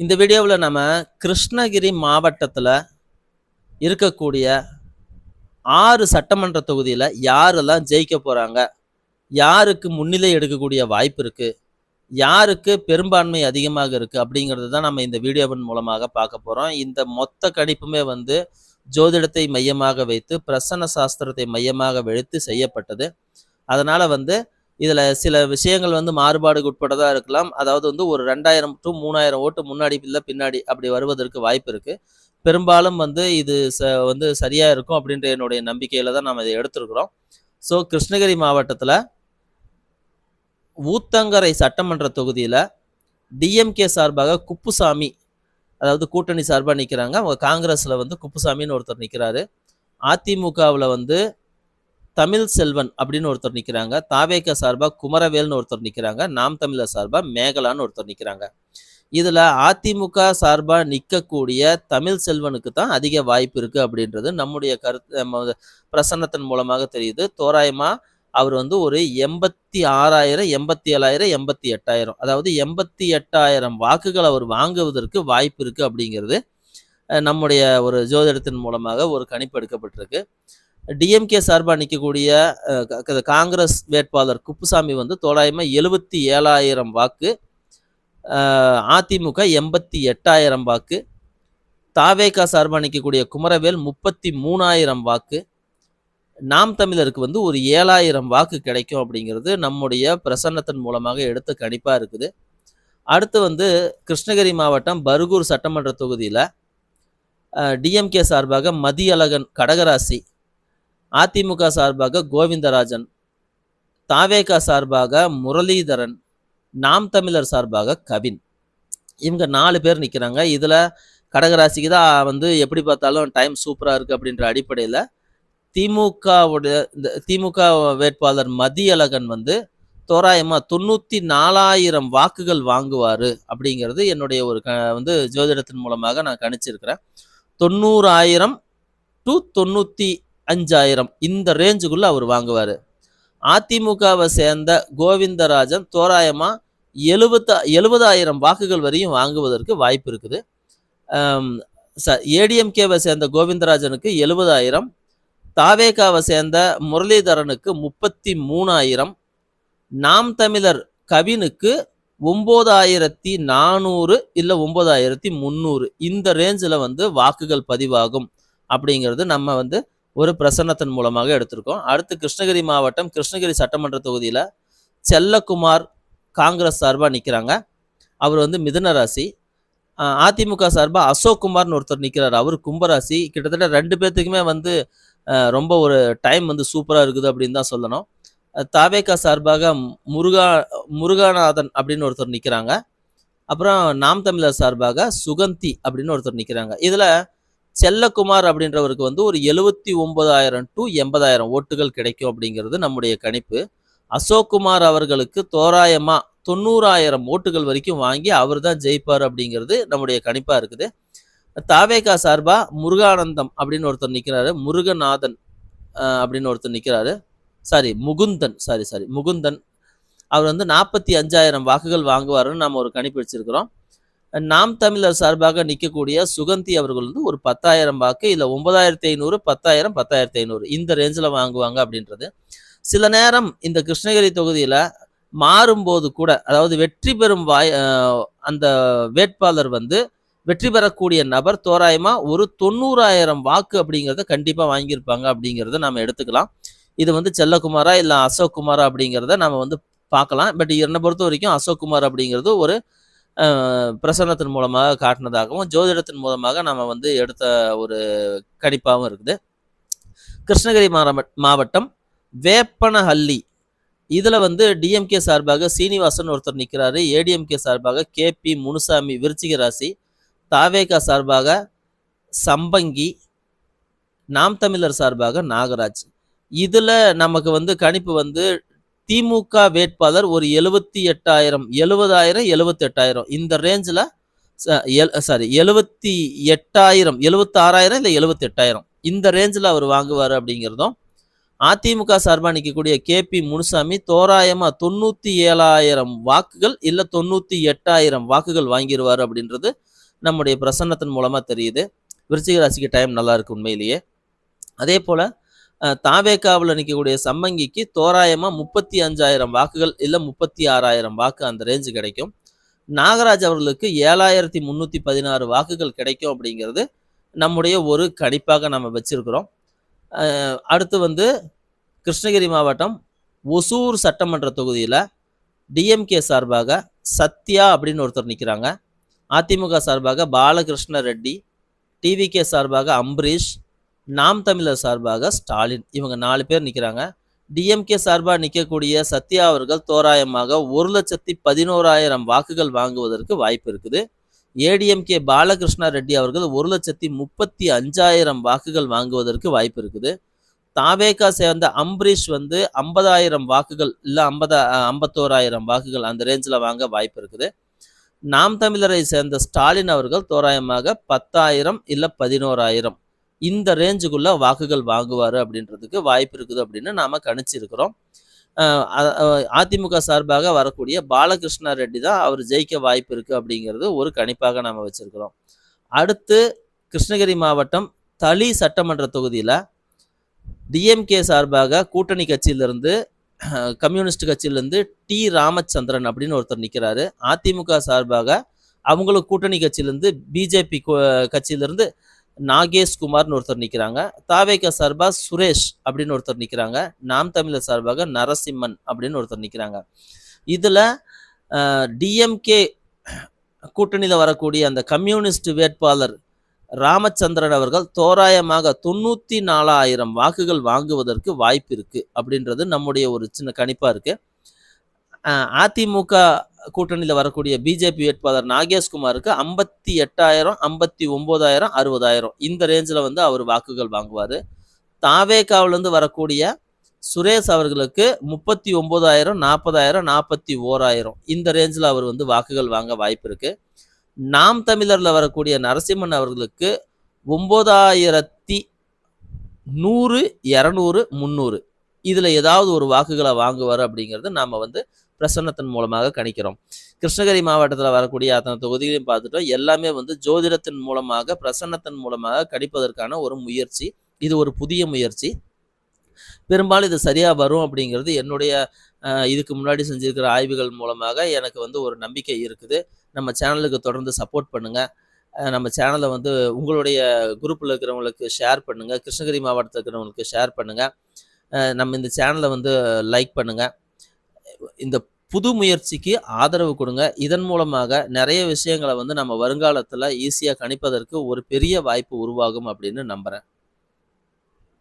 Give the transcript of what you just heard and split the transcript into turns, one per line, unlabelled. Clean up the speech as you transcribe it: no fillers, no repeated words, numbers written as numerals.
இந்த வீடியோவில் நம்ம கிருஷ்ணகிரி மாவட்டத்தில் இருக்கக்கூடிய 6 சட்டமன்ற தொகுதியில் யாரெல்லாம் ஜெயிக்க போகிறாங்க, யாருக்கு முன்னிலை எடுக்கக்கூடிய வாய்ப்பு இருக்குது, யாருக்கு பெரும்பான்மை அதிகமாக இருக்குது அப்படிங்கிறது தான் நம்ம இந்த வீடியோவின் மூலமாக பார்க்க போகிறோம். இந்த மொத்த கணிப்புமே ஜோதிடத்தை மையமாக வைத்து பிரசன்ன சாஸ்திரத்தை மையமாக வைத்து செய்யப்பட்டது. அதனால் இதில் சில விஷயங்கள் மாறுபாடுக்கு உட்பட்டதாக இருக்கலாம். அதாவது ஒரு 2000 to 3000 ஓட்டு முன்னாடி இல்லை பின்னாடி அப்படி வருவதற்கு வாய்ப்பு இருக்குது. பெரும்பாலும் இது சரியாக இருக்கும் அப்படின்ற என்னுடைய நம்பிக்கையில் தான் நாம் இதை எடுத்துருக்குறோம். ஸோ கிருஷ்ணகிரி மாவட்டத்தில் ஊத்தங்கரை சட்டமன்ற தொகுதியில் டிஎம்கே சார்பாக குப்புசாமி, அதாவது கூட்டணி சார்பாக நிற்கிறாங்க. அவங்க காங்கிரஸில் குப்புசாமின்னு ஒருத்தர் நிற்கிறாரு. அதிமுகவில் தமிழ் செல்வன் அப்படின்னு ஒருத்தர் நிற்கிறாங்க. தாவேக சார்பாக குமரவேல்னு ஒருத்தர் நிற்கிறாங்க. நாம் தமிழர் சார்பாக மேகலான்னு ஒருத்தர் நிற்கிறாங்க. இதில் அதிமுக சார்பாக நிற்கக்கூடிய தமிழ் செல்வனுக்கு தான் அதிக வாய்ப்பு இருக்குது அப்படின்றது நம்முடைய கருத்து பிரசன்னத்தின் மூலமாக தெரியுது. தோராயமாக அவர் ஒரு 86,000, 87,000, 88,000, அதாவது 88,000 வாக்குகள் அவர் வாங்குவதற்கு வாய்ப்பு இருக்குது அப்படிங்கிறது நம்முடைய ஒரு ஜோதிடத்தின் மூலமாக ஒரு கணிப்பு எடுக்கப்பட்டிருக்கு. டிஎம்கே சார்பாக நிற்கக்கூடிய காங்கிரஸ் வேட்பாளர் குப்புசாமி தோராயமாக 77,000 வாக்கு, அதிமுக 88,000 வாக்கு, தாவேகா சார்பாக நிற்கக்கூடிய குமரவேல் 33,000 வாக்கு, நாம் தமிழருக்கு ஒரு 7,000 வாக்கு கிடைக்கும் அப்படிங்கிறது நம்முடைய பிரசன்னத்தின் மூலமாக எடுத்த கணிப்பாக இருக்குது. அடுத்து கிருஷ்ணகிரி மாவட்டம் பர்கூர் சட்டமன்ற தொகுதியில் டிஎம்கே சார்பாக மதியழகன் கடகராசி, அதிமுக சார்பாக கோவிந்தராஜன், தாவேகா சார்பாக முரளிதரன், நாம் தமிழர் சார்பாக கவின், இவங்க 4 பேர் நிற்கிறாங்க. இதில் கடகராசிக்கு தான் எப்படி பார்த்தாலும் டைம் சூப்பராக இருக்குது அப்படின்ற அடிப்படையில் திமுக வேட்பாளர் மதியழகன் தோராயமாக 94,000 வாக்குகள் வாங்குவார் அப்படிங்கிறது என்னுடைய ஒரு ஜோதிடத்தின் மூலமாக நான் கணிச்சிருக்கிறேன். 90,000 to 95,000 இந்த ரேஞ்சுக்குள்ளே அவர் வாங்குவார். அதிமுகவை சேர்ந்த கோவிந்தராஜன் தோராயமாக 70,000 வாக்குகள் வரையும் வாங்குவதற்கு வாய்ப்பு இருக்குது. ஏடிஎம்கேவை சேர்ந்த கோவிந்தராஜனுக்கு 70,000, தாவேகாவை சேர்ந்த முரளிதரனுக்கு 33,000, நாம் தமிழர் கவினுக்கு 9,400 இல்லை 9,300 இந்த ரேஞ்சில் வாக்குகள் பதிவாகும் அப்படிங்கிறது நம்ம ஒரு பிரசன்னத்தின் மூலமாக எடுத்திருக்கோம். அடுத்து கிருஷ்ணகிரி மாவட்டம் கிருஷ்ணகிரி சட்டமன்ற தொகுதியில் செல்லக்குமார் காங்கிரஸ் சார்பாக நிற்கிறாங்க. அவர் மிதுன ராசி. அதிமுக சார்பாக அசோக்குமார்னு ஒருத்தர் நிற்கிறார். அவர் கும்பராசி. கிட்டத்தட்ட 2 பேர்த்துக்குமே ரொம்ப ஒரு டைம் சூப்பராக இருக்குது அப்படின்னு தான் சொல்லணும். தாவேகா சார்பாக முருகாநாதன் அப்படின்னு ஒருத்தர் நிற்கிறாங்க. அப்புறம் நாம் தமிழர் சார்பாக சுகந்தி அப்படின்னு ஒருத்தர் நிற்கிறாங்க. இதில் செல்லக்குமார் அப்படின்றவருக்கு ஒரு 79,000 to 80,000 ஓட்டுகள் கிடைக்கும் அப்படிங்கிறது நம்முடைய கணிப்பு. அசோக்குமார் அவர்களுக்கு தோராயமாக 90,000 ஓட்டுகள் வரைக்கும் வாங்கி அவர் தான் ஜெயிப்பார் அப்படிங்கிறது நம்முடைய கணிப்பாக இருக்குது. தாவேகா சார்பாக முருகானந்தம் அப்படின்னு ஒருத்தர் நிற்கிறாரு. முருகநாதன் அப்படின்னு ஒருத்தர் நிற்கிறாரு. முகுந்தன். அவர் 45,000 வாக்குகள் வாங்குவாருன்னு நம்ம ஒரு கணிப்பு வச்சிருக்கிறோம். நாம் தமிழர் சார்பாக நிற்கக்கூடிய சுகந்தி அவர்கள் ஒரு 10,000 வாக்கு, இல்லை 9,500, 10,000, 10,500 இந்த ரேஞ்சில் வாங்குவாங்க அப்படின்றது. சில நேரம் இந்த கிருஷ்ணகிரி தொகுதியில் மாறும்போது கூட, அதாவது வெற்றி பெறும் அந்த வேட்பாளர் வெற்றி பெறக்கூடிய நபர் தோராயமாக ஒரு 90,000 வாக்கு அப்படிங்கிறத கண்டிப்பாக வாங்கியிருப்பாங்க அப்படிங்கிறத நம்ம எடுத்துக்கலாம். இது செல்லக்குமாரா இல்லை அசோக் குமாரா அப்படிங்கிறத நம்ம பார்க்கலாம். பட் என்னை பொறுத்த வரைக்கும் அசோக் குமார் அப்படிங்கிறது ஒரு பிரசன்னத்தின் மூலமாக காட்டினதாகவும் ஜோதிடத்தின் மூலமாக நம்ம எடுத்த ஒரு கணிப்பாகவும் இருக்குது. கிருஷ்ணகிரி மாவட்டம் வேப்பனஹள்ளி, இதில் டிஎம்கே சார்பாக சீனிவாசன் ஒருத்தர் நிற்கிறாரு. ஏடிஎம்கே சார்பாக கேபி முனுசாமி விருச்சிக ராசி, தாவேகா சார்பாக சம்பங்கி, நாம் தமிழர் சார்பாக நாகராஜ். இதில் நமக்கு கணிப்பு திமுக வேட்பாளர் ஒரு 78,000, 70,000, 78,000 இந்த ரேஞ்சில் 78,000, 76,000 இல்லை 78,000 இந்த ரேஞ்சில் அவர் வாங்குவார் அப்படிங்கிறதும் அதிமுக சார்பா நிக்கக்கூடிய கேபி முனுசாமி தோராயமா 97,000 வாக்குகள் இல்ல 98,000 வாக்குகள் வாங்கிருவாரு அப்படின்றது நம்முடைய பிரசன்னத்தின் மூலமா தெரியுது. விருச்சிக ராசிக்கு டைம் நல்லா இருக்கு உண்மையிலேயே. அதே போல தாவேகாவுல நிக்கக்கூடிய சம்மங்கிக்கு தோராயமா 35,000 வாக்குகள் இல்ல 36,000 வாக்கு அந்த ரேஞ்சு கிடைக்கும். நாகராஜ் அவர்களுக்கு 7,316 வாக்குகள் கிடைக்கும் அப்படிங்கிறது நம்முடைய ஒரு கணிப்பாக நம்ம வச்சிருக்கிறோம். அடுத்து வந்து கிருஷ்ணகிரி மாவட்டம் ஒசூர் சட்டமன்ற தொகுதியில டிஎம்கே சார்பாக சத்யா அப்படின்னு ஒருத்தர் நிக்கிறாங்க. அதிமுக சார்பாக பாலகிருஷ்ண ரெட்டி, டிவிகே சார்பாக அம்பரீஷ், நாம் தமிழர் சார்பாக ஸ்டாலின், இவங்க 4 பேர் நிக்கிறாங்க. டிஎம்கே சார்பா நிக்கக்கூடிய சத்யா அவர்கள் தோராயமாக 1,11,000 வாக்குகள் வாங்குவதற்கு வாய்ப்பு இருக்குது. ஏடிஎம்கே பாலகிருஷ்ண ரெட்டி அவர்கள் 1,35,000 வாக்குகள் வாங்குவதற்கு வாய்ப்பு இருக்குது. தாவேகா சேர்ந்த அம்பரீஷ் வந்து 50,000 வாக்குகள் இல்ல 51,000 வாக்குகள் அந்த ரேஞ்சில் வாங்க வாய்ப்பு இருக்குது. நாம் தமிழரை சேர்ந்த ஸ்டாலின் அவர்கள் தோராயமாக 10,000 இல்ல 11,000 இந்த ரேஞ்சுக்குள்ள வாக்குகள் வாங்குவாரு அப்படின்றதுக்கு வாய்ப்பு இருக்குது அப்படின்னு நாம கணிச்சிருக்கிறோம். அதிமுக சார்பாக வரக்கூடிய பாலகிருஷ்ண ரெட்டி தான் அவர் ஜெயிக்க வாய்ப்பு இருக்கு அப்படிங்கிறது ஒரு கணிப்பாக நாம வச்சிருக்கிறோம். அடுத்து கிருஷ்ணகிரி மாவட்டம் தளி சட்டமன்ற தொகுதியில டிஎம்கே சார்பாக கூட்டணி கட்சியிலிருந்து கம்யூனிஸ்ட் கட்சியிலிருந்து டி ராமச்சந்திரன் அப்படின்னு ஒருத்தர் நிக்கிறாரு. அதிமுக சார்பாக அவங்களுக்கு கூட்டணி கட்சியிலிருந்து பிஜேபி கட்சியிலிருந்து நாகேஷ் குமார்னு ஒருத்தர் நிக்கிறாங்க. தாவேகா சார்பா சுரேஷ் அப்படின்னு ஒருத்தர் நிக்கிறாங்க. நாம் தமிழர் சார்பாக நரசிம்மன் அப்படின்னு ஒருத்தர் நிக்கிறாங்க. இதுல டிஎம்கே கூட்டணியில வரக்கூடிய அந்த கம்யூனிஸ்ட் வேட்பாளர் ராமச்சந்திரன் அவர்கள் தோராயமாக 94,000 வாக்குகள் வாங்குவதற்கு வாய்ப்பு இருக்கு அப்படின்றது நம்முடைய ஒரு சின்ன கணிப்பா இருக்கு. அதிமுக கூட்டணியில வரக்கூடிய பிஜேபி வேட்பாளர் நாகேஷ்குமாருக்கு 58,000, 59,000, 60,000 இந்த ரேஞ்சில் வந்து அவர் வாக்குகள் வாங்குவார். தாவேகாவிலிருந்து வரக்கூடிய சுரேஷ் அவர்களுக்கு 39,000, 40,000, 41,000 இந்த ரேஞ்சில் அவர் வந்து வாக்குகள் வாங்க வாய்ப்பு இருக்கு. நாம் தமிழர்ல வரக்கூடிய நரசிம்மன் அவர்களுக்கு 9,100, 200, 300 இதுல ஏதாவது ஒரு வாக்குகளை வாங்குவார் அப்படிங்கிறது நாம வந்து பிரசன்னத்தின் மூலமாக கணிக்கிறோம். கிருஷ்ணகிரி மாவட்டத்தில் வரக்கூடிய அத்தனை தொகுதிகளையும் பார்த்துட்டோம். எல்லாமே வந்து ஜோதிடத்தின் மூலமாக பிரசன்னத்தின் மூலமாக கணிப்பதற்கான ஒரு முயற்சி. இது ஒரு புதிய முயற்சி. பெரும்பாலும் இது சரியா வரும் அப்படிங்கிறது என்னுடைய இதுக்கு முன்னாடி செஞ்சிருக்கிற ஆய்வுகள் மூலமாக எனக்கு வந்து ஒரு நம்பிக்கை இருக்குது. நம்ம சேனலுக்கு தொடர்ந்து சப்போர்ட் பண்ணுங்க. நம்ம சேனலை வந்து உங்களுடைய குரூப்பில் இருக்கிறவங்களுக்கு ஷேர் பண்ணுங்க. கிருஷ்ணகிரி மாவட்டத்தில் இருக்கிறவங்களுக்கு ஷேர் பண்ணுங்க. நம்ம இந்த சேனலை வந்து லைக் பண்ணுங்க. இந்த புது முயற்சிக்கு ஆதரவு கொடுங்க. இதன் மூலமாக நிறைய விஷயங்களை வந்து நம்ம வருங்காலத்தில் ஈஸியாக கணிப்பதற்கு ஒரு பெரிய வாய்ப்பு உருவாகும் அப்படின்னு நம்புறேன்.